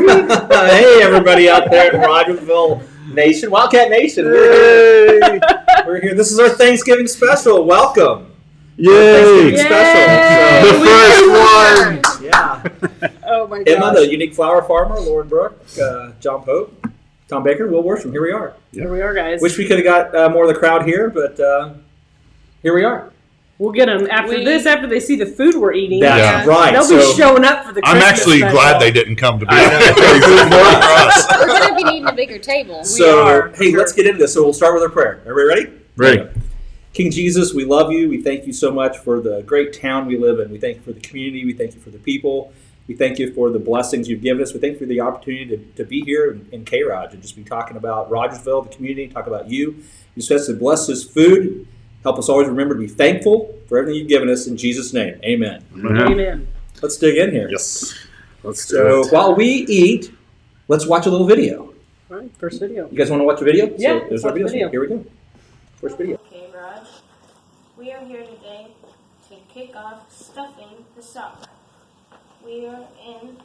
Hey, everybody out there in Rogersville Nation, Wildcat Nation. We're here. This is our Thanksgiving special. Welcome. Yay! Thanksgiving special. The first one. Yeah. Oh my god. Emma, the unique flower farmer, Lauren Brooke, John Pope, Tom Baker, Will Worsham. Here we are. Here we are, guys. Wish we could have got more of the crowd here, but here we are. We'll get them after they see the food we're eating. That's right. They'll be showing up for the I'm Christmas actually special. glad they didn't come to be We're going to be needing a bigger table. Let's get into this. So we'll start with our prayer. Everybody ready? Ready. King Jesus, we love you. We thank you so much for the great town we live in. We thank you for the community. We thank you for the people. We thank you for the blessings you've given us. We thank you for the opportunity to be here in K-ROG and just be talking about Rogersville, the community, talk about you. You said to bless this food. Help us always remember to be thankful for everything you've given us. In Jesus' name, amen. Amen. Let's dig in here. Yes. Let's do So it. while we eat, let's watch a little video. All right, first video. You guys want to watch a video? Yeah, So there's watch our video. the video. Here we go. First video. K-ROG. We are here today to kick off stuffing the sock. We are in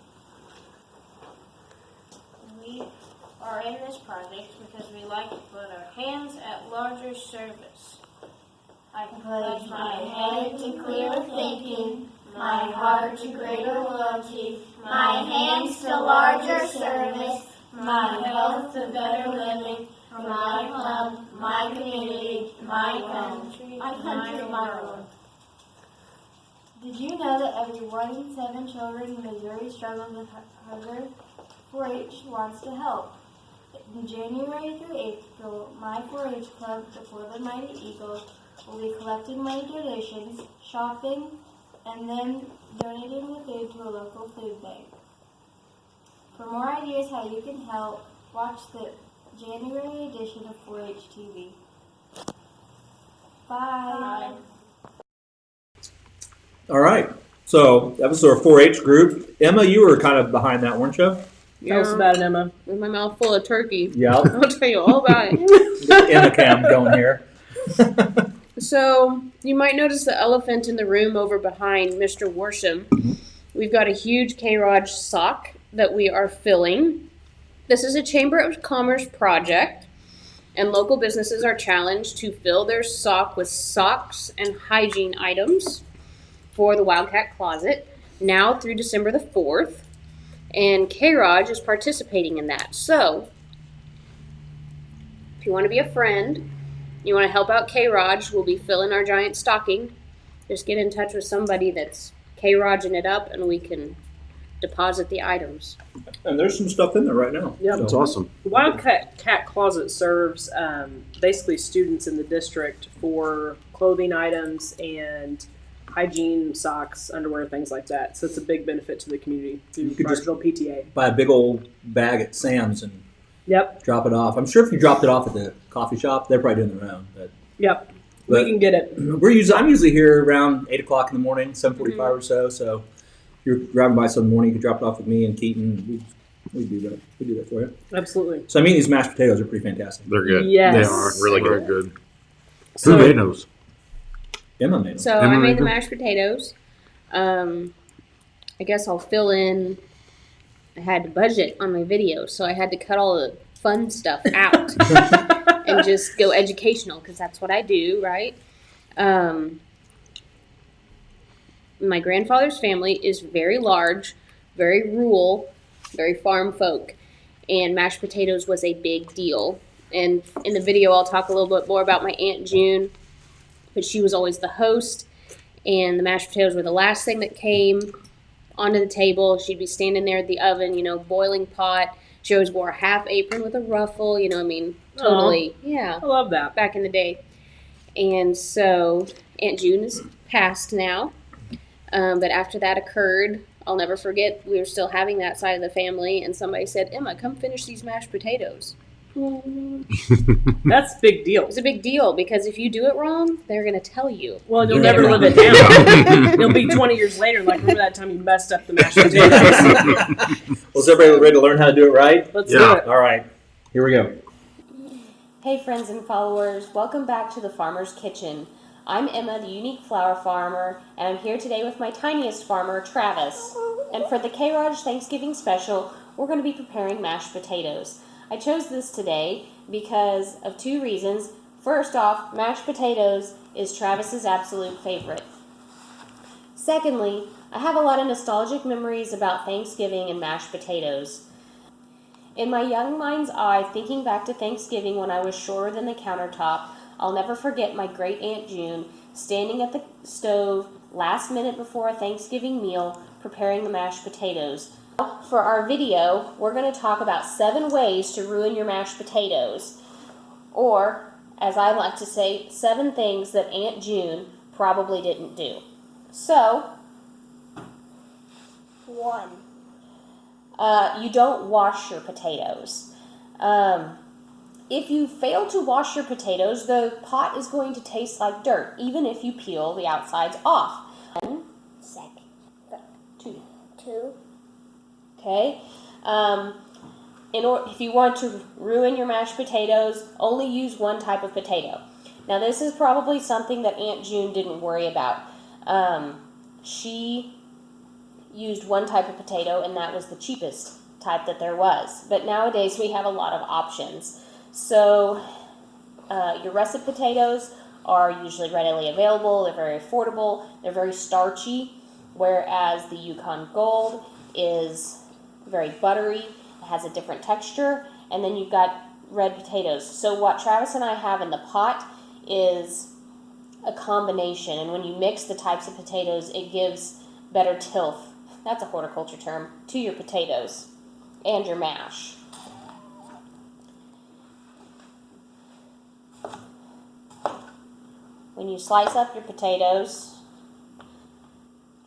this project because we like to put our hands at larger service. I pledge my head to clear thinking, my heart to greater loyalty, my hands to larger service, my health to better living, for my club, my community, my country, my world. Did you know that every 1 in 7 children in Missouri struggles with hunger? 4-H wants to help. In January through April, my 4-H club, the Portland Mighty Eagles, will be collecting money donations, shopping, and then donating the food to a local food bank. For more ideas how you can help, watch the January edition of 4-H TV. Bye. All right. So that was our 4-H group. Emma, you were kind of behind that, weren't you? Tell us about it, Emma. With my mouth full of turkey. Yeah. I'll tell you all about it. Emma cam going here. So, you might notice the elephant in the room over behind Mr. Worsham. We've got a huge K-ROG sock that we are filling. This is a Chamber of Commerce project, and local businesses are challenged to fill their sock with socks and hygiene items for the Wildcat Closet now through December the 4th. And K-ROG is participating in that. So, if you want to be a friend, you want to help out K-ROG, we'll be filling our giant stocking. Just get in touch with somebody that's K-ROGing it up, and we can deposit the items. And there's some stuff in there right now. Yeah, That's awesome. The Wildcat Closet serves basically students in the district for clothing items and hygiene, socks, underwear, things like that. So it's a big benefit to the community through Rogersville PTA. Buy a big old bag at Sam's and drop it off. I'm sure if you dropped it off at the coffee shop, they're probably doing their own. But We can get it. I'm usually here around 8 o'clock in the morning, 7:45 or so. So if you're driving by some morning, you can drop it off with me and Keaton. We do that. We do that for you. Absolutely. So I mean, these mashed potatoes are pretty fantastic. They're good. Yes. They are really good. So, Who made those? Emma made them. So I made the mashed potatoes. I guess I'll fill in. I had to budget on my videos, so I had to cut all the fun stuff out and just go educational because that's what I do, right? My grandfather's family is very large, very rural, very farm folk, and mashed potatoes was a big deal. And in the video, I'll talk a little bit more about my Aunt June, but she was always the host, and the mashed potatoes were the last thing that came onto the table. She'd be standing there at the oven, boiling pot. She always wore a half apron with a ruffle, totally. Aww. Yeah. I love that. Back in the day. And so Aunt June is passed now. But after that occurred, I'll never forget, we were still having that side of the family, and somebody said, Emma, come finish these mashed potatoes. That's a big deal. It's a big deal because if you do it wrong, they're going to tell you. Well, you'll never live it down. You'll be 20 years later like, remember that time you messed up the mashed potatoes? Well, is everybody ready to learn how to do it right? Let's do it. All right. Here we go. Hey friends and followers, welcome back to the Farmer's Kitchen. I'm Emma, the unique flower farmer, and I'm here today with my tiniest farmer, Travis. And for the K-ROG Thanksgiving special, we're going to be preparing mashed potatoes. I chose this today because of two reasons. First off, mashed potatoes is Travis's absolute favorite. Secondly, I have a lot of nostalgic memories about Thanksgiving and mashed potatoes. In my young mind's eye, thinking back to Thanksgiving when I was shorter than the countertop, I'll never forget my great Aunt June standing at the stove last minute before a Thanksgiving meal preparing the mashed potatoes. For our video, we're going to talk about 7 ways to ruin your mashed potatoes. Or, as I like to say, 7 things that Aunt June probably didn't do. So, 1. You don't wash your potatoes. If you fail to wash your potatoes, the pot is going to taste like dirt, even if you peel the outsides off. 2. 2. Okay. If you want to ruin your mashed potatoes, only use one type of potato. Now, this is probably something that Aunt June didn't worry about. She used one type of potato, and that was the cheapest type that there was. But nowadays, we have a lot of options. So, your russet potatoes are usually readily available. They're very affordable. They're very starchy, whereas the Yukon Gold is very buttery. It has a different texture. And then you've got red potatoes. So what Travis and I have in the pot is a combination. And when you mix the types of potatoes, it gives better tilth. That's a horticulture term, to your potatoes and your mash. When you slice up your potatoes,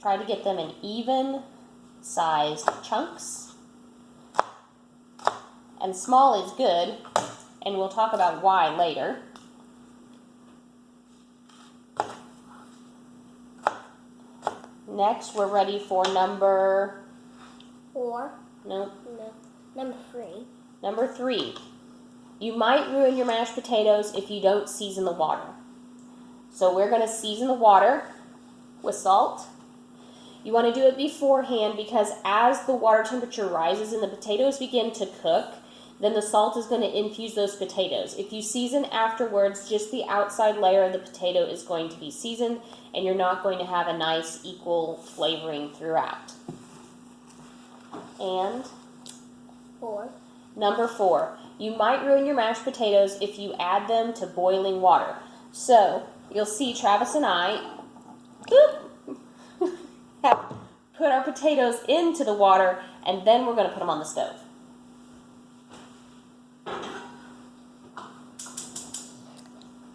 try to get them in even sized chunks. And small is good, and we'll talk about why later. Next, we're ready for number 4. No. Number 3. Number 3. You might ruin your mashed potatoes if you don't season the water. So we're going to season the water with salt. You want to do it beforehand because as the water temperature rises and the potatoes begin to cook, then the salt is going to infuse those potatoes. If you season afterwards, just the outside layer of the potato is going to be seasoned, and you're not going to have a nice equal flavoring throughout. And 4. number 4, you might ruin your mashed potatoes if you add them to boiling water. So you'll see Travis and I have put our potatoes into the water, and then we're going to put them on the stove.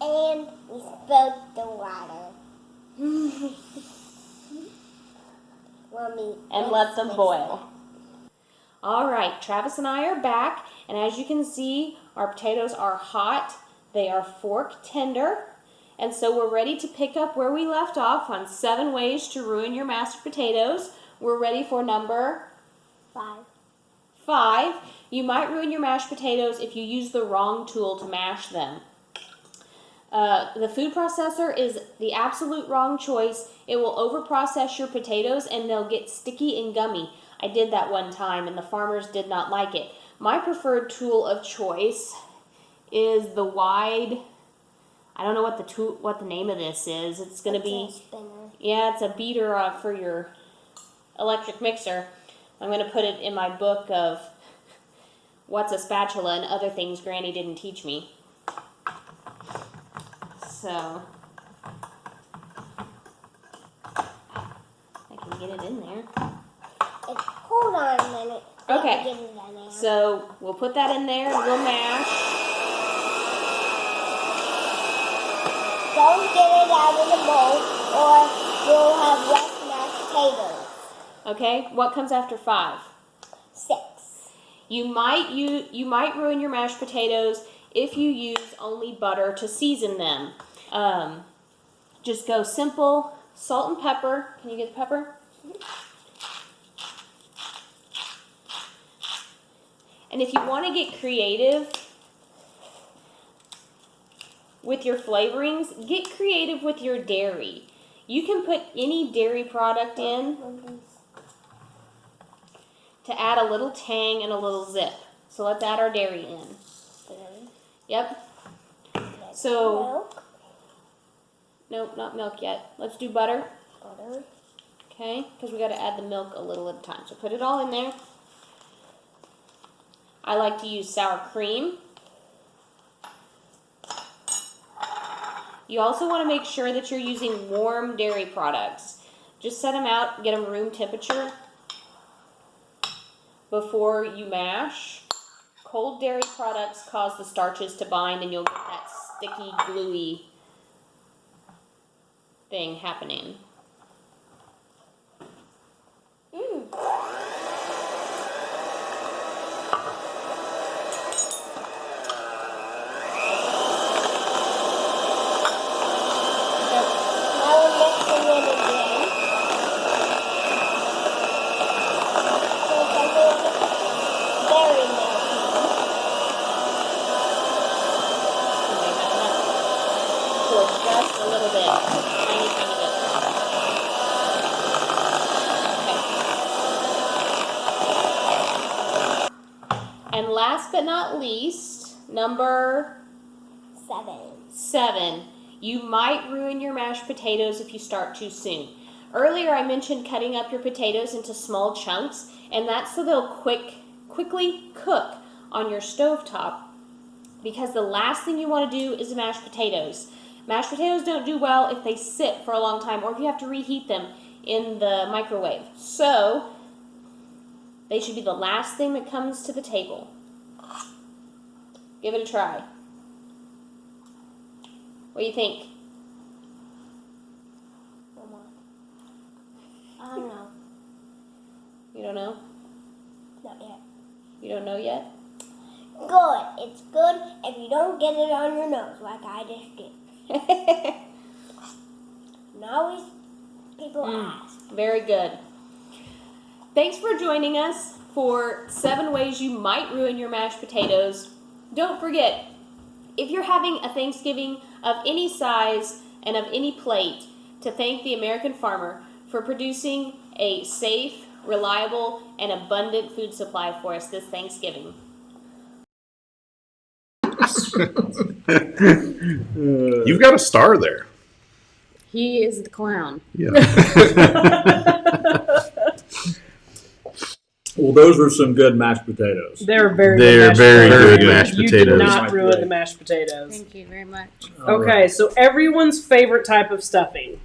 And we spilled the water. And let them boil. All right, Travis and I are back, and as you can see, our potatoes are hot. They are fork tender, and so we're ready to pick up where we left off on 7 ways to ruin your mashed potatoes. We're ready for number 5. You might ruin your mashed potatoes if you use the wrong tool to mash them. The food processor is the absolute wrong choice. It will overprocess your potatoes and they'll get sticky and gummy. I did that one time and the farmers did not like it. My preferred tool of choice is the wide, I don't know what the name of this is. It's going to be, yeah, it's a beater for your electric mixer. I'm going to put it in my book of What's a Spatula and Other Things Granny Didn't Teach Me. So, I can get it in there. Hold on a minute. Okay, so we'll put that in there and we'll mash. Don't get it out of the bowl or you'll have less mashed potatoes. Okay, what comes after 5? 6. You might ruin your mashed potatoes if you use only butter to season them. Just go simple, salt and pepper. Can you get the pepper? And if you want to get creative with your flavorings, get creative with your dairy. You can put any dairy product in. to add a little tang and a little zip. So let's add our dairy in. Yep. So, Milk. nope, not milk yet. Let's do butter. Butter. Okay, because we got to add the milk a little at a time. So put it all in there. I like to use sour cream. You also want to make sure that you're using warm dairy products. Just set them out, get them room temperature before you mash. Cold dairy products cause the starches to bind and you'll get that sticky, gluey thing happening. Now we're mixing it again. So it's a little very milky. Pour just a little bit, tiny, tiny bit. Okay. And last but not least, number 7. You might ruin your mashed potatoes if you start too soon. Earlier I mentioned cutting up your potatoes into small chunks, and that's so they'll quickly cook on your stovetop, because the last thing you want to do is mash potatoes. Mashed potatoes don't do well if they sit for a long time or if you have to reheat them in the microwave. So they should be the last thing that comes to the table. Give it a try. What do you think? I don't know. You don't know? Not yet. You don't know yet? Good. It's good if you don't get it on your nose like I just did. And always people ask. Very good. Thanks for joining us for 7 ways you might ruin your mashed potatoes. Don't forget, if you're having a Thanksgiving of any size and of any plate, to thank the American farmer for producing a safe, reliable, and abundant food supply for us this Thanksgiving. You've got a star there. He is the clown. Yeah. Well, those were some good mashed potatoes. They're very They're good very mashed good mashed You potatoes. did not ruin the mashed potatoes. Thank you very much. Okay, so everyone's favorite type of stuffing.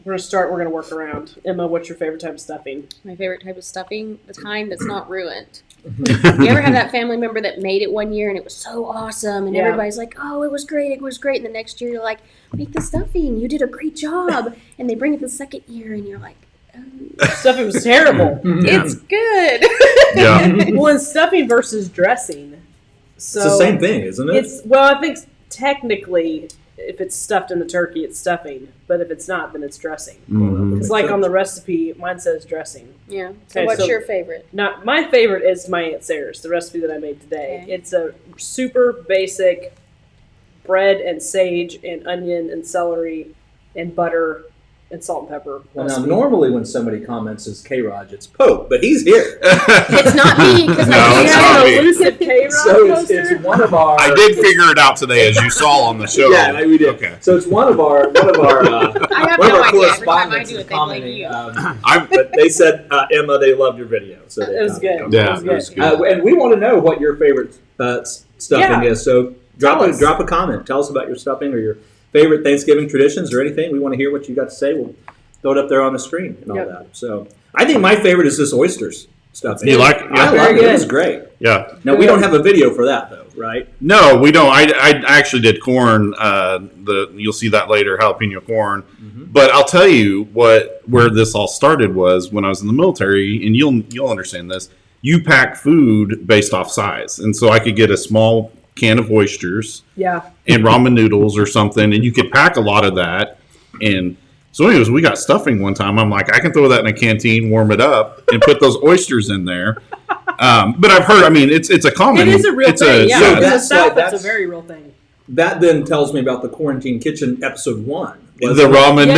We're going to work around. Emma, what's your favorite type of stuffing? My favorite type of stuffing, the kind that's not ruined. You ever have that family member that made it one year and it was so awesome and Yeah. everybody's like, oh, it was great, and the next year you're like, make the stuffing, you did a great job, and they bring it the second year and you're like, oh, Stuffing was terrible. it's good. Yeah. Well, it's stuffing versus dressing. So It's the same thing, isn't it? I think technically, if it's stuffed in the turkey, it's stuffing. But if it's not, then it's dressing. Mhm. It's like on the recipe, mine says dressing. Yeah. So Okay, what's so- your favorite? Not my favorite is my Aunt Sarah's, the recipe that I made today. Okay. It's a super basic bread and sage and onion and celery and butter and salt and pepper. Well, now, recipe. normally when somebody comments as K-ROG, it's Pope, but he's here. It's not me because No, We it's have not an me. elusive K-ROG So poster. it's one of our. I did figure it out today, as you saw on the show. Yeah, we did. Okay. So it's one of our I have one of no our idea. Every time I correspondents do is it, they blame commenting. you. But they said Emma, they loved your video, so they It was commented. good. Yeah, It was good. And we want to know what your favorite stuffing Yeah. is. So Tell drop us. a comment. Tell us about your stuffing or your favorite Thanksgiving traditions or anything. We want to hear what you got to say. We'll throw it up there on the screen and all Yep. that. So I think my favorite is this oysters stuffing. You like it? I love Very it. It good. was great. Yeah. Now we don't have a video for that though, right? No, we don't. I actually did corn. You'll see that later, jalapeno corn. But I'll tell you where this all started was when I was in the military, and you'll understand this. You pack food based off size, and so I could get a small can of oysters Yeah. and ramen noodles or something, and you could pack a lot of that. And so, anyways, we got stuffing one time. I'm like, I can throw that in a canteen, warm it up, and put those oysters in there. But I've heard. I mean, it's a common. It is a real thing. Yeah. so In the that's South, like- it's a very real thing. That then tells me about the Quarantine Kitchen episode 1. The ramen.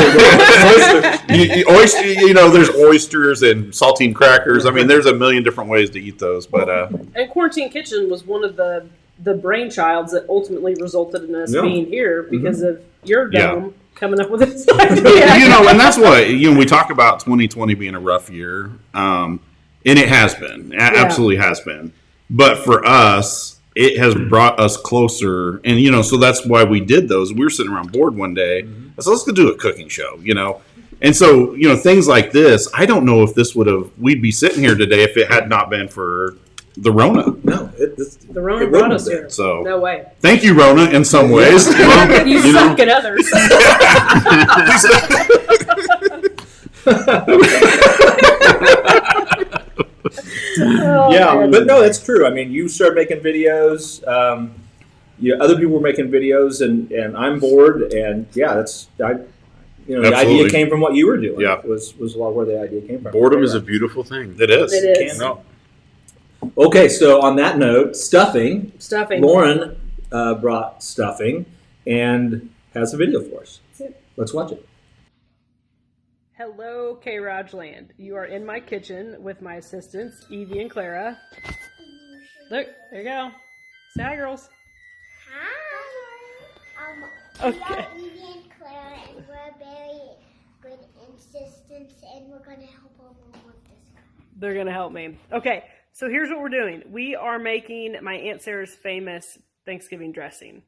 Yeah. Oyster, there's oysters and saltine crackers. I mean, there's a million different ways to eat those. But And Quarantine Kitchen was one of the brainchilds that ultimately resulted in us Yeah. being here because of your Yeah. dome coming up with this idea. and that's what we talk about 2020 being a rough year, and it has been, absolutely has been. But for us, it has brought us closer, and so that's why we did those. We were sitting around bored one day, so let's go do a cooking show, And so things like this, I don't know if we'd be sitting here today if it had not been for the Rona. No, The Rona it brought wouldn't us have here. been. So No way. thank you, Rona, in some ways. You suck at others. Yeah, but no, that's true. I mean, you started making videos. Other people were making videos, and I'm bored. And yeah, the Absolutely. idea came from what you were doing. Yeah. was a lot where the idea came from. Boredom is a beautiful thing. It is. It is. No. Okay, so on that note, stuffing. Stuffing. Lauren brought stuffing and has a video for us. Let's watch it. Hello, K-ROG land. You are in my kitchen with my assistants, Evie and Clara. Look, there you go. Say hi, girls. Hi. Okay. We are Evie and Clara, and we're very good assistants, and we're going to help over with this guy. They're going to help me. Okay, so here's what we're doing. We are making my Aunt Sarah's famous Thanksgiving dressing.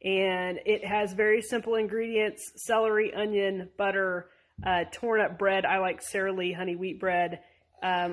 And it has very simple ingredients: celery, onion, butter, torn up bread. I like Sara Lee honey wheat bread,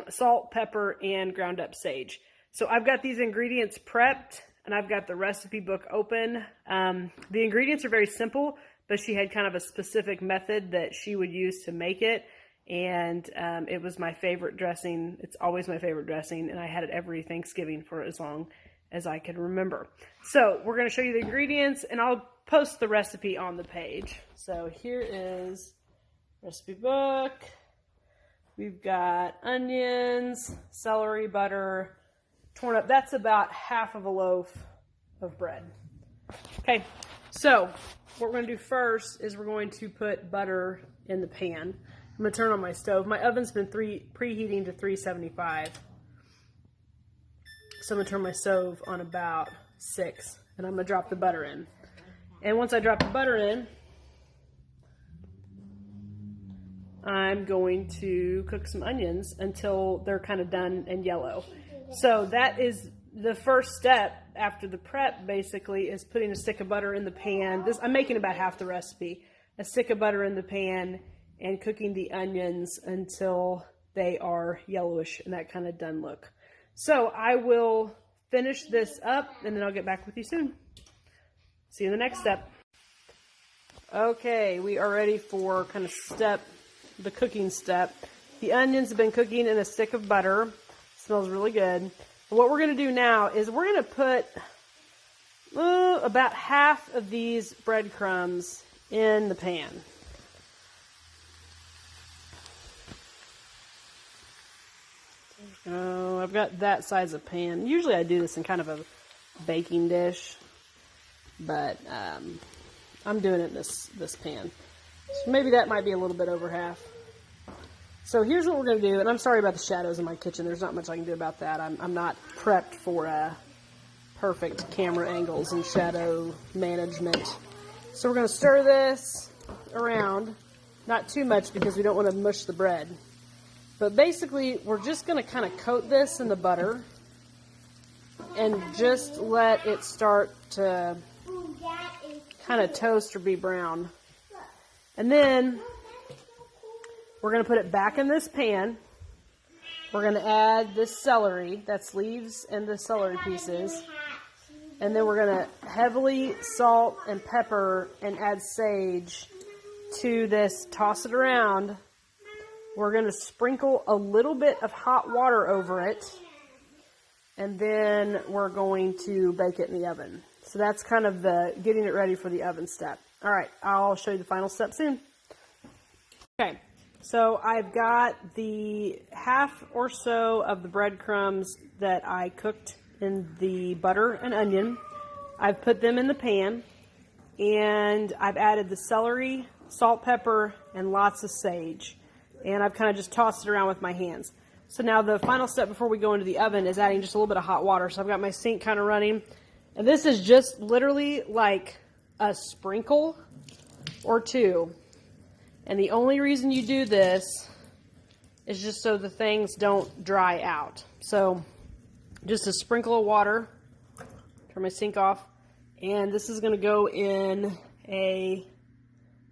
salt, pepper, and ground up sage. So I've got these ingredients prepped, and I've got the recipe book open. The ingredients are very simple, but she had kind of a specific method that she would use to make it. And it was my favorite dressing. It's always my favorite dressing, and I had it every Thanksgiving for as long as I can remember. So we're going to show you the ingredients, and I'll post the recipe on the page. So here is recipe book. We've got onions, celery, butter, torn up. That's about half of a loaf of bread. Okay, so what we're going to do first is we're going to put butter in the pan. I'm going to turn on my stove. My oven's been preheating to 375. So I'm going to turn my stove on about 6, and I'm going to drop the butter in. And once I drop the butter in, I'm going to cook some onions until they're kind of done and yellow. So that is the first step after the prep, basically, is putting a stick of butter in the pan. I'm making about half the recipe. A stick of butter in the pan and cooking the onions until they are yellowish and that kind of done look. So I will finish this up, and then I'll get back with you soon. See you in the next step. Okay, we are ready for kind of the cooking step. The onions have been cooking in a stick of butter. Smells really good. And what we're going to do now is we're going to put about half of these breadcrumbs in the pan. Oh, I've got that size of pan. Usually I do this in kind of a baking dish, but I'm doing it in this pan. So maybe that might be a little bit over half. So here's what we're going to do, and I'm sorry about the shadows in my kitchen. There's not much I can do about that. I'm not prepped for perfect camera angles and shadow management. So we're going to stir this around, not too much because we don't want to mush the bread. But basically, we're just going to kind of coat this in the butter and just let it start to kind of toast or be brown. And then we're going to put it back in this pan. We're going to add this celery, that's leaves and the celery pieces. And then we're going to heavily salt and pepper and add sage to this, toss it around. We're going to sprinkle a little bit of hot water over it, and then we're going to bake it in the oven. So that's kind of the getting it ready for the oven step. All right, I'll show you the final step soon. Okay, so I've got the half or so of the breadcrumbs that I cooked in the butter and onion. I've put them in the pan, and I've added the celery, salt, pepper, and lots of sage. And I've kind of just tossed it around with my hands. So now the final step before we go into the oven is adding just a little bit of hot water. So I've got my sink kind of running. And this is just literally like a sprinkle or two. And the only reason you do this is just so the things don't dry out. So just a sprinkle of water. Turn my sink off. And this is going to go in a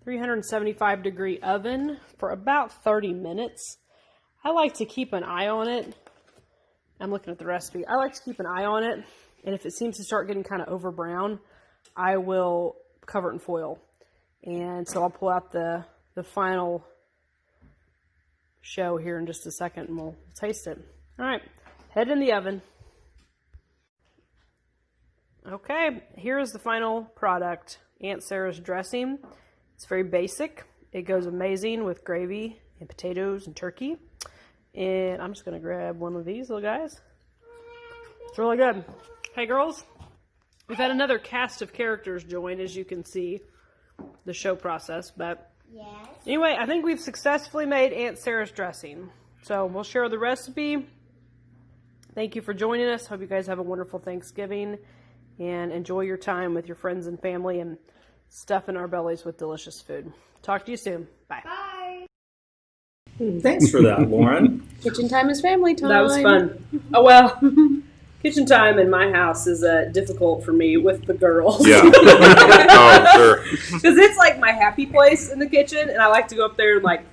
375 degree oven for about 30 minutes. I like to keep an eye on it. I'm looking at the recipe. I like to keep an eye on it. And if it seems to start getting kind of over brown, I will cover it in foil. And so I'll pull out the final show here in just a second and we'll taste it. All right, head in the oven. Okay, here is the final product, Aunt Sarah's dressing. It's very basic. It goes amazing with gravy and potatoes and turkey. And I'm just going to grab one of these little guys. It's really good. Hey girls, we've had another cast of characters join, as you can see, the show process. But Yes. anyway, I think we've successfully made Aunt Sarah's dressing. So we'll share the recipe. Thank you for joining us. Hope you guys have a wonderful Thanksgiving and enjoy your time with your friends and family and stuffing our bellies with delicious food. Talk to you soon. Bye. Bye. Thanks for that, Lauren. Kitchen time is family time. That was fun. Oh, well, kitchen time in my house is difficult for me with the girls. Yeah. Oh, sure. Because it's like my happy place in the kitchen, and I like to go up there and like,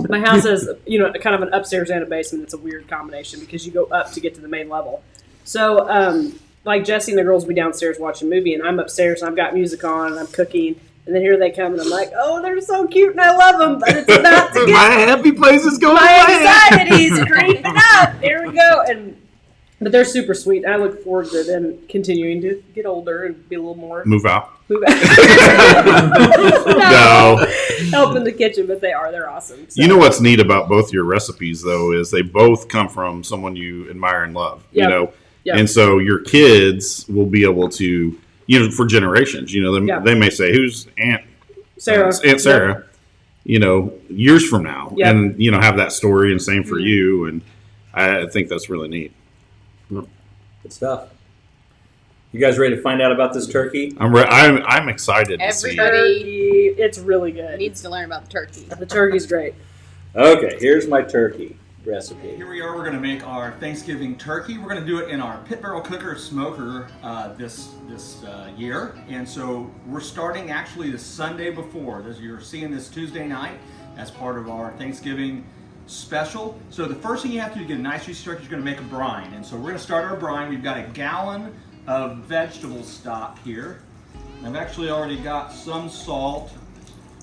my house has, you know, kind of an upstairs and a basement. It's a weird combination because you go up to get to the main level. So, like Jesse and the girls will be downstairs watching a movie, and I'm upstairs and I've got music on and I'm cooking, and then here they come and I'm like, oh, they're so cute and I love them, but it's about to My get happy place is going my away. anxiety's creeping up. Here we go. But they're super sweet. And I look forward to them continuing to get older and be a little more Move out. move out. No. Help in the kitchen, but they're awesome. So. You know what's neat about both your recipes, though, is they both come from someone you admire and love. Yep. You know, Yep. and so your kids will be able to, you know, for generations. You know, Yep. they may say, "Who's Aunt Sarah?" Aunt Sarah." You know, years from now, Yep. and you know, have that story, and same for you. And I think that's really neat. Good stuff. You guys ready to find out about this turkey? I'm excited to see. Everybody It's really good. needs to learn about the turkey. The turkey's great. Okay, here's my turkey recipe. Here we are. We're going to make our Thanksgiving turkey. We're going to do it in our pit barrel cooker smoker this year, and so we're starting actually the Sunday before. You're seeing this Tuesday night as part of our Thanksgiving special. So the first thing you have to do to get a nice juicy turkey is you're going to make a brine, and so we're going to start our brine. We've got a gallon of vegetable stock here. I've actually already got some salt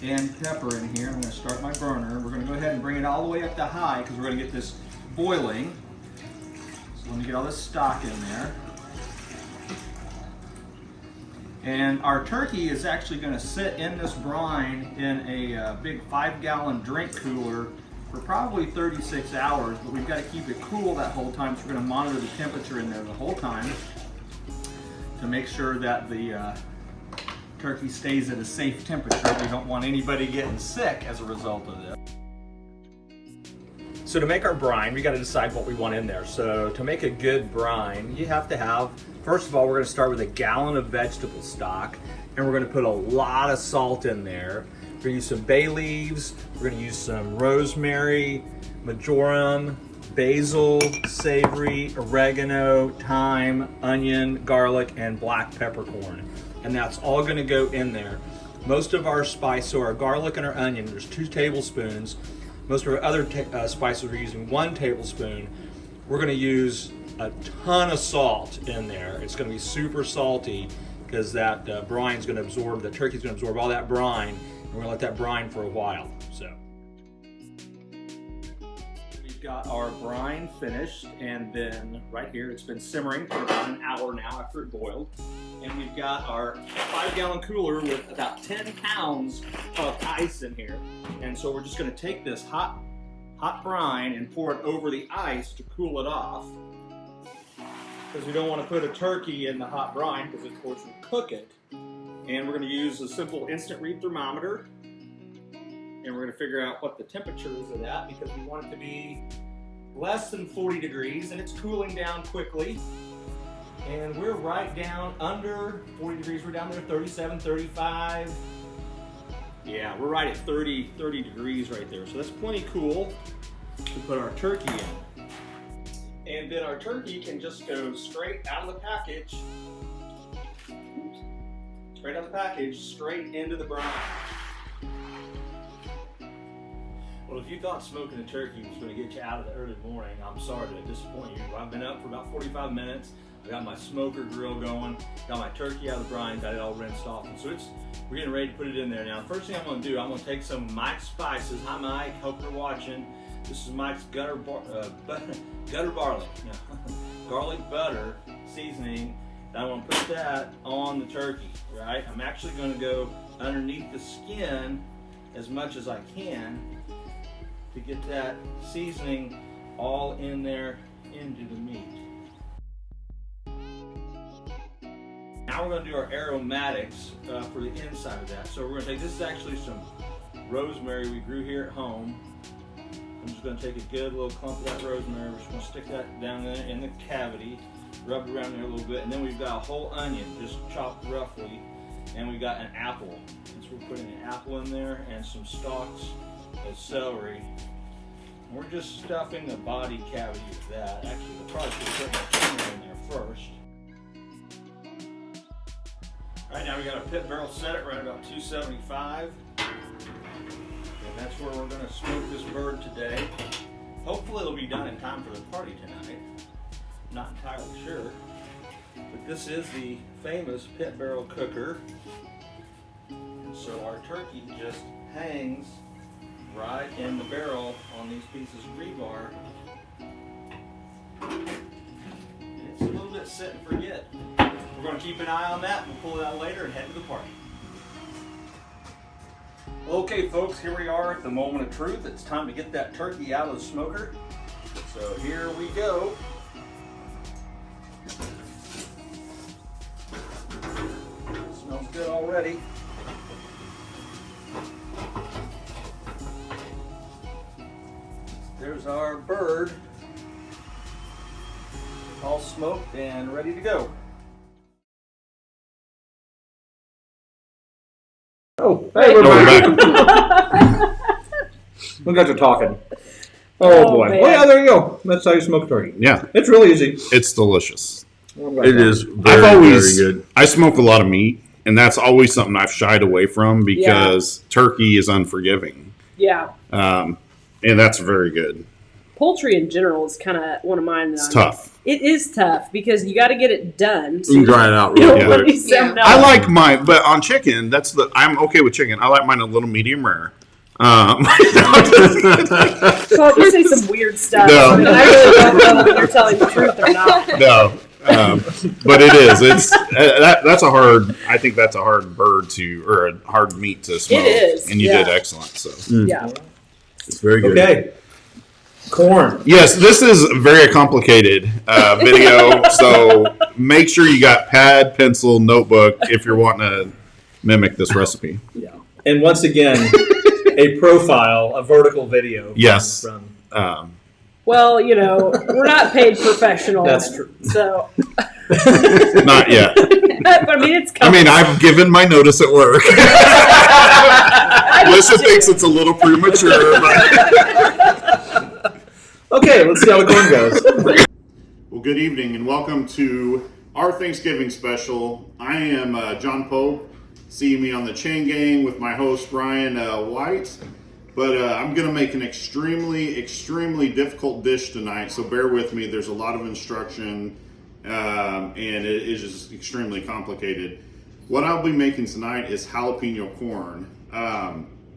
and pepper in here. I'm going to start my burner. We're going to go ahead and bring it all the way up to high because we're going to get this boiling. So let me get all this stock in there. And our turkey is actually going to sit in this brine in a big 5-gallon drink cooler for probably 36 hours, but we've got to keep it cool that whole time, so we're going to monitor the temperature in there the whole time to make sure that the turkey stays at a safe temperature. We don't want anybody getting sick as a result of this. So to make our brine, we got to decide what we want in there. So to make a good brine, you have to have, first of all, we're going to start with a gallon of vegetable stock, and we're going to put a lot of salt in there. We're going to use some bay leaves, we're going to use some rosemary, marjoram, basil, savory, oregano, thyme, onion, garlic, and black peppercorn. And that's all going to go in there. Most of our spice, so our garlic and our onion, there's 2 tablespoons. Most of our other spices, we're using 1 tablespoon. We're going to use a ton of salt in there. It's going to be super salty because that brine's going to absorb, the turkey's going to absorb all that brine. And we're going to let that brine for a while. So we've got our brine finished, and then right here it's been simmering for about an hour now after it boiled. And we've got our 5-gallon cooler with about 10 pounds of ice in here. And so we're just going to take this hot brine and pour it over the ice to cool it off. Because we don't want to put a turkey in the hot brine because of course we cook it. And we're going to use a simple instant read thermometer. and we're going to figure out what the temperature is of that because we want it to be less than 40 degrees, and it's cooling down quickly. And we're right down under 40 degrees. We're down there 37, 35. Yeah, we're right at 30 degrees right there. So that's plenty cool to put our turkey in. And then our turkey can just go straight out of the package, straight into the brine. Well, if you thought smoking a turkey was going to get you out of the early morning, I'm sorry to disappoint you. I've been up for about 45 minutes. I got my smoker grill going, got my turkey out of the brine, got it all rinsed off. And so we're getting ready to put it in there. Now, the first thing I'm going to do, I'm going to take some of Mike's spices. Hi, Mike. Hope you're watching. This is Mike's gutter barley, garlic butter seasoning. And I want to put that on the turkey, right? I'm actually going to go underneath the skin as much as I can to get that seasoning all in there into the meat. Now we're going to do our aromatics for the inside of that. So we're going to take, this is actually some rosemary we grew here at home. I'm just going to take a good little clump of that rosemary. We're just going to stick that down there in the cavity, rub it around there a little bit, and then we've got a whole onion just chopped roughly, and we've got an apple. And so we're putting an apple in there and some stalks of celery. And we're just stuffing the body cavity with that. Actually, we'll probably put my finger in there first. All right, now we got our pit barrel set at right about 275. And that's where we're going to smoke this bird today. Hopefully it'll be done in time for the party tonight. Not entirely sure. But this is the famous pit barrel cooker. And so our turkey just hangs right in the barrel on these pieces of rebar. And it's a little bit set and forget. We're going to keep an eye on that. We'll pull it out later and head to the party. Okay, folks, here we are at the moment of truth. It's time to get that turkey out of the smoker. So here we go. Smells good already. There's our bird, all smoked and ready to go. Oh, hey, we're back. We got to talking. Oh boy. Man. Well, yeah, there you go. That's how you smoke turkey. Yeah, It's really easy. it's delicious. It is very, I've always, very good. I smoke a lot of meat, and that's always something I've shied away from because turkey is unforgiving. Yeah. And that's very good. Poultry in general is kind of one of mine. It's tough. It is tough because you got to get it done. So You can dry it out you real don't quick. really sound I out. like mine, but on chicken, I'm okay with chicken. I like mine a little medium rare. So you say some weird stuff. No. I really don't know if you're telling the truth or not. No, but it is. It's that's a hard. I think that's a hard bird to, or a hard meat to smoke. It is, and you yeah. did excellent. So Yeah. It's very good. Okay. Corn. yes, this is a very complicated video. So make sure you got pad, pencil, notebook if you're wanting to mimic this recipe. Yeah. And once again, a profile, a vertical video. Yes. From Well, you know, we're not paid professionals. That's true. So, Not yet. but I mean, it's I coming. mean, I've given my notice at work. Lisa thinks it's a little premature, but Okay, let's see how the corn goes. well, good evening and welcome to our Thanksgiving special. I am John Pope. See me on the chain gang with my host Ryan White. But I'm going to make an extremely, extremely difficult dish tonight, so bear with me. There's a lot of instruction, and it is just extremely complicated. What I'll be making tonight is jalapeno corn.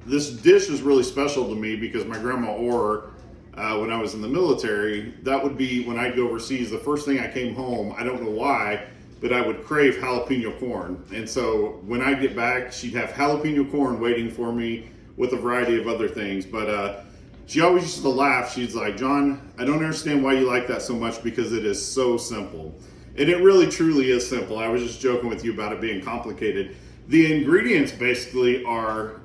This dish is really special to me because my grandma Orr, when I was in the military, that would be when I'd go overseas. The first thing I came home, I don't know why, but I would crave jalapeno corn. And so when I get back, she'd have jalapeno corn waiting for me with a variety of other things. But she always used to laugh. She's like, John, I don't understand why you like that so much because it is so simple. And it really truly is simple. I was just joking with you about it being complicated. The ingredients basically are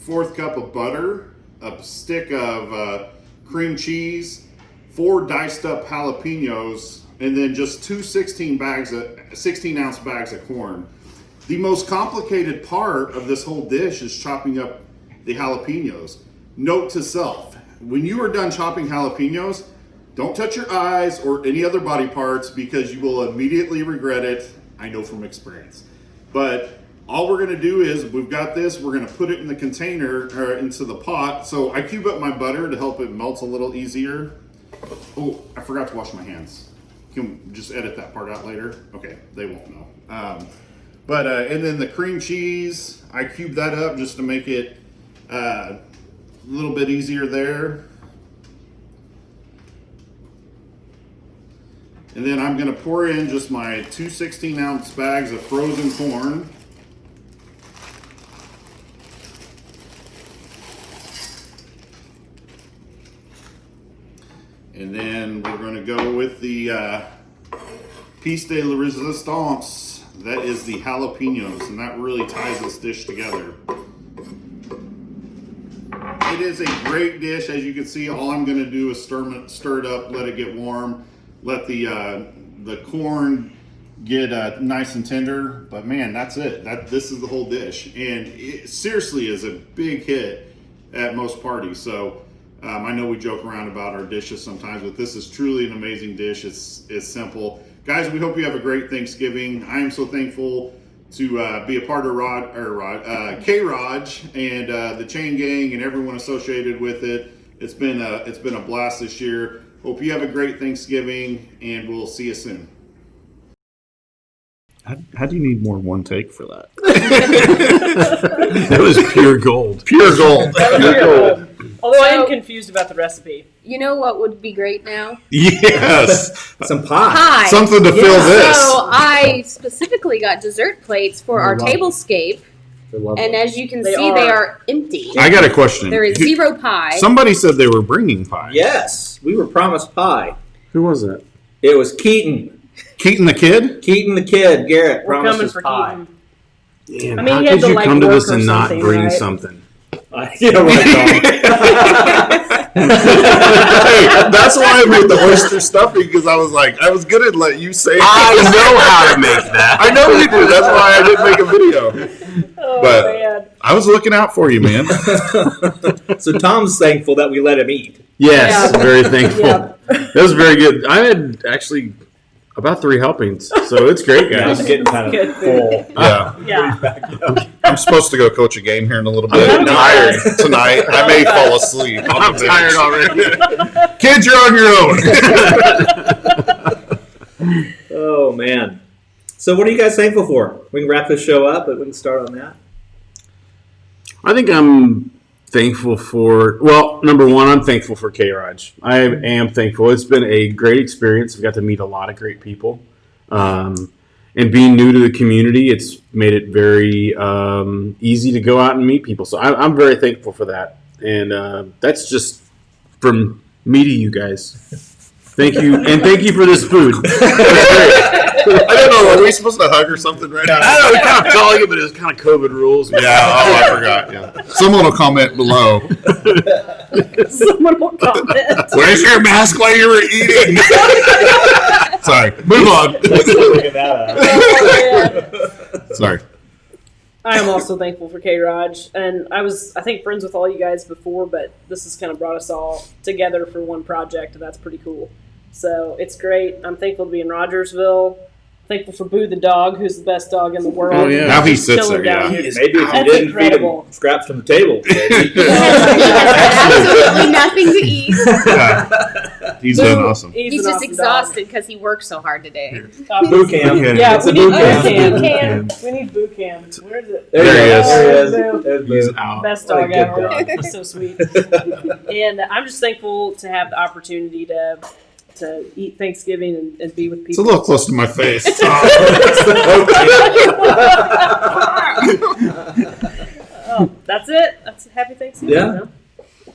1/4 cup of butter, a stick of cream cheese, 4 diced up jalapenos, and then just 2 16-ounce bags of corn. The most complicated part of this whole dish is chopping up the jalapenos. Note to self, when you are done chopping jalapenos, don't touch your eyes or any other body parts because you will immediately regret it. I know from experience. But all we're gonna do is, we've got this, we're gonna put it in the container, or into the pot. So I cube up my butter to help it melt a little easier. Oh, I forgot to wash my hands. Can we just edit that part out later? Okay, they won't know. And then the cream cheese, I cubed that up just to make it a little bit easier there. And then I'm gonna pour in just my 2 16-ounce bags of frozen corn. And then we're gonna go with the piece de la resistance. That is the jalapenos, and that really ties this dish together. It is a great dish. As you can see, all I'm gonna do is stir it up, let it get warm, let the corn get nice and tender. But man, that's it. This is the whole dish, and it seriously is a big hit at most parties. So I know we joke around about our dishes sometimes, but this is truly an amazing dish. It's simple. Guys, we hope you have a great Thanksgiving. I am so thankful to be a part of K-ROG and the chain gang and everyone associated with it. It's been a blast this year. Hope you have a great Thanksgiving, and we'll see you soon. How do you need more one take for that? That was pure gold. Pure gold. Pure gold. Although I am So- confused about the recipe. You know what would be great now? Yes. Some pie. Pie. Something to fill this. So I specifically got dessert plates for our love it. tablescape, They're lovely. and as you can They see, are. they are empty. I got a question. There is zero pie. Somebody said they were bringing pie. Yes, we were promised pie. Who was that? It was Keaton. Keaton the kid? Keaton the kid, Garrett, We're promised coming us for pie. Keaton. Man, I mean, how he had could to, you like, come to this work or and not something, bring right? something? Yeah, right. Hey, that's why I made the oyster stuffing, because I was like, I was gonna let you say it. I know how to make that. I know you do. That's why I didn't make a video. Oh, But- man. I was looking out for you, man. So Tom's thankful that we let him eat. Yes, Yeah. very thankful. Yeah. That was very good. I had actually about 3 helpings, so it's great, Yeah, guys. I'm getting kind of Good full. Yeah. Yeah. I'm supposed to go coach a game here in a little bit. I'm tired tonight. I may fall asleep. I'm tired already. Kids, you're on your own. Oh man. So what are you guys thankful for? We can wrap this show up, but we can start on that. I think I'm thankful for, well, number one, I'm thankful for K-ROG. I am thankful. It's been a great experience. We got to meet a lot of great people. And being new to the community, it's made it very easy to go out and meet people. So I'm very thankful for that. And that's just from me to you guys. Thank you. And thank you for this food. I don't know. Are we supposed to hug or something right now? I don't know, we kind of calling it, but it was kind of COVID rules. Yeah, I forgot. Yeah. Someone will comment below. Someone will comment. Where's your mask while you were eating? Sorry. Move on. Look at that. Oh, man. Sorry. I am also thankful for K-ROG, and I was, I think, friends with all you guys before, but this has kind of brought us all together for one project, and that's pretty cool. So it's great. I'm thankful to be in Rogersville. Thankful for Boo the dog, who's the best dog in the world. Oh, yeah. Now he Just sits chilling there, down yeah. here. Maybe if you That's didn't incredible. feed him scraps from the table. Absolutely nothing to eat. Yeah. He's Boo, been awesome. He's an just awesome exhausted because he worked so hard today. dog. Boot camp. Yeah, It's we a need boot boot camp. camp. We need boot camp. Where is it? There There he he is. is. There he is. Boo. There's He's Boo. out. Best What a dog good ever. dog. He's so sweet. And I'm just thankful to have the opportunity to eat Thanksgiving and be with It's a people. little close to my face. Oh, that's it. That's a happy Thanksgiving. Yeah.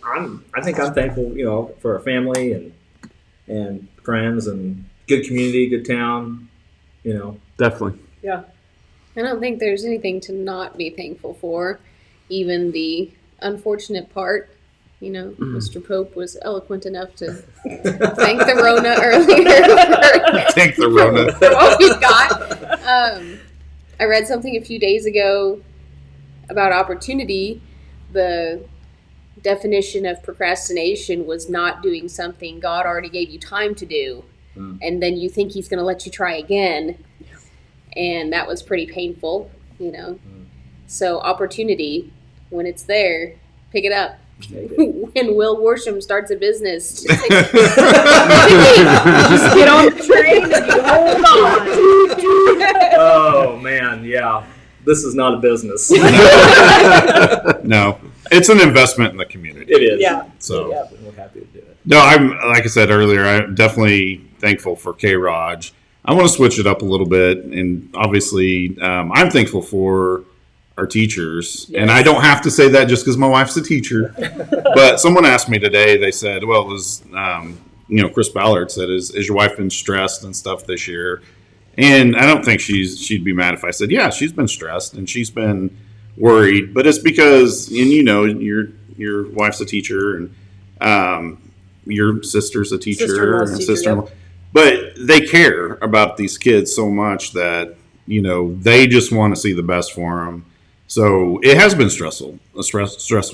Huh? I think I'm thankful, for our family and friends and good community, good town, Definitely. I don't think there's anything to not be thankful for. Even the unfortunate part. You know, Mr. Pope was eloquent enough to thank the Rona earlier Thank the Rona. for what we've got. I read something a few days ago about opportunity. The definition of procrastination was not doing something God already gave you time to do, and then you think He's going to let you try again, and that was pretty painful, you know. So opportunity, when it's there, pick it up. When Will Worsham starts a business, just, like, just Get on the train and you hold on. Oh man, yeah. This is not a business. No, it's an investment in the community. It is. Yeah. So Yeah, we're happy to do it. no, I'm like I said earlier. I'm definitely thankful for K-ROG. I want to switch it up a little bit, and obviously, I'm thankful for our teachers. Yes. And I don't have to say that just because my wife's a teacher. But someone asked me today. They said, "Well, it was Chris Ballard said, is your wife been stressed and stuff this year?" And I don't think she'd be mad if I said, "Yeah, she's been stressed and she's been worried." But it's because, and your wife's a teacher, and your sister's a teacher, Sister-in-law's and teacher, sister-in-law. But they care about these kids so much that they just want to see the best for them. So it has been stressful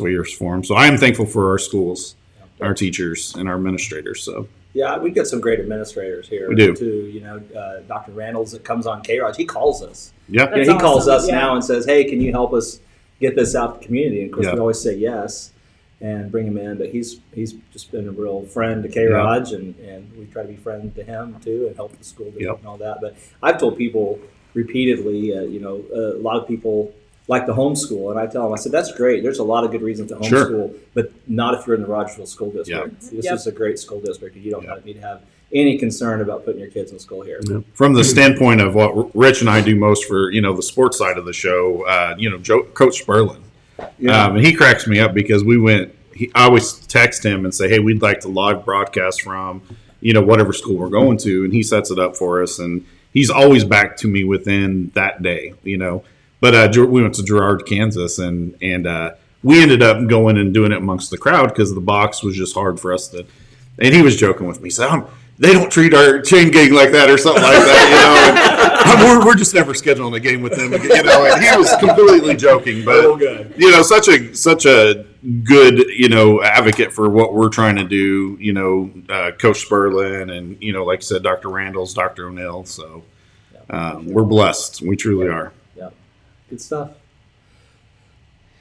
years for them. So I am thankful for our schools, our teachers, and our administrators. So Yeah, we've got some great administrators here. We do. Too. Dr. Randalls that comes on K-ROG, he calls us. yeah, That's He calls awesome, us yeah. now and says, "Hey, can you help us get this out to the community?" And of course, Yeah. we always say yes and bring him in. But he's just been a real friend to K-ROG, and we try to be friends to him too and help the school Yep. and all that. But I've told people repeatedly, a lot of people like to homeschool, and I tell them, I said, that's great. There's a lot of good reasons to Sure. homeschool, but not if you're in the Rogersville School District. This Yep. is a great school district, and you don't Yeah. need to have any concern about putting your kids in school here. from the standpoint of what Rich and I do most for the sports side of the show, Coach Sperlin. And he cracks me up because I always text him and say, "Hey, we'd like to live broadcast from, whatever school we're going to," and he sets it up for us, and he's always back to me within that day, But we went to Girard, Kansas, and we ended up going and doing it amongst the crowd because the box was just hard for us to. And he was joking with me, he said, "They don't treat our chain gang like that," or something like that, And we're just never scheduling a game with them, And he was completely joking, but Real good. such a good advocate for what we're trying to do. Coach Sperlin, and like you said, Dr. Randalls, Dr. O'Neill. So we're blessed. We truly are. Yeah, good stuff.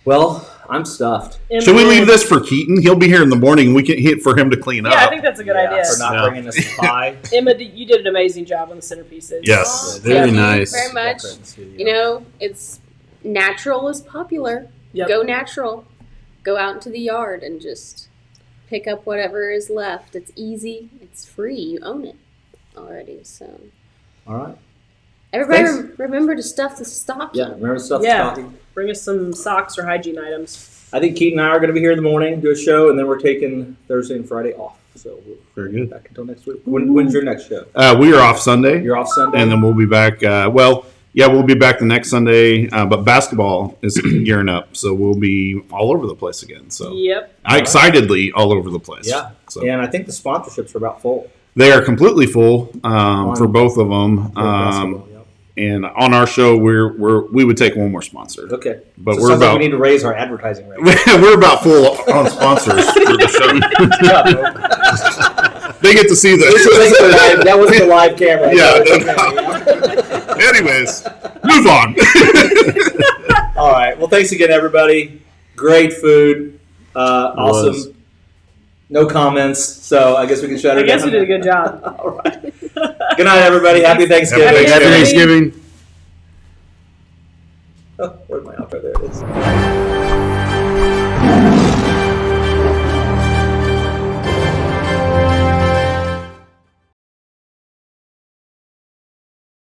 Well, I'm stuffed. Should we leave this for Keaton? He'll be here in the morning. We can hit for him to clean up. Yeah, I think that's a good idea. For not bringing us the pie. Emma, you did an amazing job on the centerpieces. Yes. Very Thank you nice. very much. It's natural is popular. Yep. Go natural. Go out into the yard and just pick up whatever is left. It's easy. It's free. You own it already. So All right. everybody Thanks. remember to stuff the stocking. Yeah, remember the stuff Yeah. talking? Bring us some socks or hygiene items. I think Keaton and I are going to be here in the morning, do a show, and then we're taking Thursday and Friday off. So we'll Very good. be back until next week. When's your next show? We are off Sunday, You're off Sunday? and then we'll be back. We'll be back the next Sunday. But basketball is gearing up, so we'll be all over the place again. So Yep. excitedly all over the place. Yeah. So And I think the sponsorships are about full. they are completely full for both of them. for basketball, yeah. And on our show, we would take one more sponsor. Okay. But So we're it sounds like about we need to raise our advertising rate. we're about full on sponsors for the show. They get to see this. That wasn't the live camera. Yeah, That was okay. Anyways, move on. All right. Well, thanks again, everybody. Great food. Awesome. Was. No comments. So I guess we can shut I it guess down. we did a good job. All right. Good night, everybody. Happy Thanksgiving. Happy Happy Thanksgiving. Oh, where's my outro? There it is.